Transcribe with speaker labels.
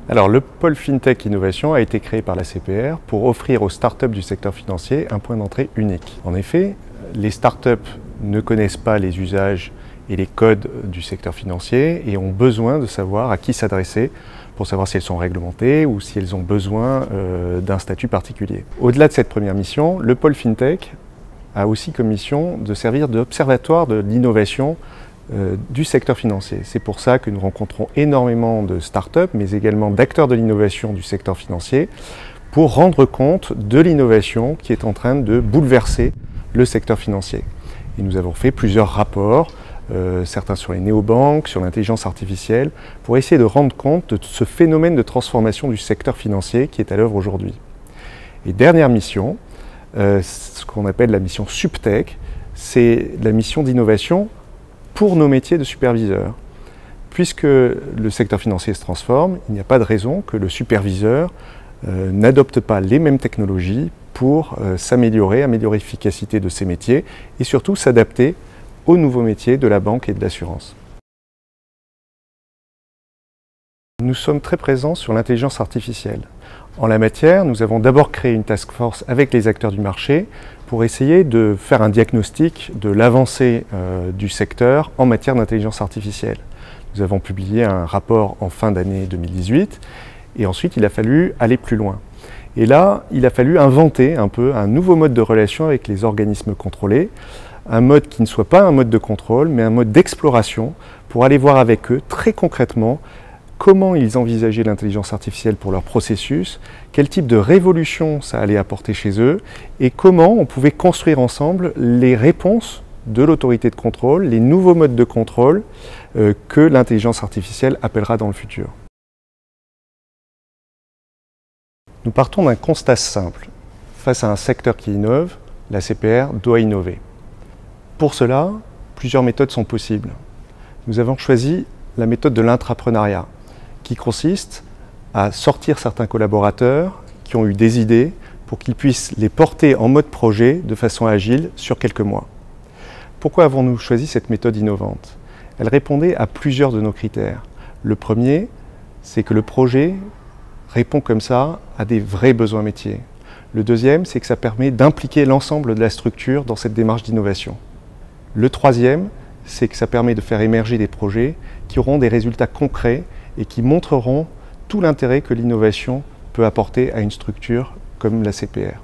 Speaker 1: Alors, le pôle FinTech Innovation a été créé par la CPR pour offrir aux startups du secteur financier un point d'entrée unique. En effet, les startups ne connaissent pas les usages et les codes du secteur financier et ont besoin de savoir à qui s'adresser pour savoir si elles sont réglementées ou si elles ont besoin d'un statut particulier. Au-delà de cette première mission, le pôle FinTech a aussi comme mission de servir d'observatoire de l'innovation du secteur financier. C'est pour ça que nous rencontrons énormément de startups, mais également d'acteurs de l'innovation du secteur financier, pour rendre compte de l'innovation qui est en train de bouleverser le secteur financier. Et nous avons fait plusieurs rapports, certains sur les néobanques, sur l'intelligence artificielle, pour essayer de rendre compte de ce phénomène de transformation du secteur financier qui est à l'œuvre aujourd'hui. Et dernière mission, ce qu'on appelle la mission SupTech, c'est la mission d'innovation pour nos métiers de superviseurs. Puisque le secteur financier se transforme, il n'y a pas de raison que le superviseur n'adopte pas les mêmes technologies pour améliorer l'efficacité de ses métiers et surtout s'adapter aux nouveaux métiers de la banque et de l'assurance. Nous sommes très présents sur l'intelligence artificielle. En la matière, nous avons d'abord créé une task force avec les acteurs du marché pour essayer de faire un diagnostic de l'avancée du secteur en matière d'intelligence artificielle. Nous avons publié un rapport en fin d'année 2018 et ensuite il a fallu aller plus loin. Et là, il a fallu inventer un peu un nouveau mode de relation avec les organismes contrôlés, un mode qui ne soit pas un mode de contrôle, mais un mode d'exploration pour aller voir avec eux très concrètement comment ils envisageaient l'intelligence artificielle pour leur processus, quel type de révolution ça allait apporter chez eux et comment on pouvait construire ensemble les réponses de l'autorité de contrôle, les nouveaux modes de contrôle que l'intelligence artificielle appellera dans le futur. Nous partons d'un constat simple. Face à un secteur qui innove, la CPR doit innover. Pour cela, plusieurs méthodes sont possibles. Nous avons choisi la méthode de l'intrapreneuriat, qui consiste à sortir certains collaborateurs qui ont eu des idées pour qu'ils puissent les porter en mode projet de façon agile sur quelques mois. Pourquoi avons-nous choisi cette méthode innovante? Elle répondait à plusieurs de nos critères. Le premier, c'est que le projet répond comme ça à des vrais besoins métiers. Le deuxième, c'est que ça permet d'impliquer l'ensemble de la structure dans cette démarche d'innovation. Le troisième, c'est que ça permet de faire émerger des projets qui auront des résultats concrets et qui montreront tout l'intérêt que l'innovation peut apporter à une structure comme la CPR.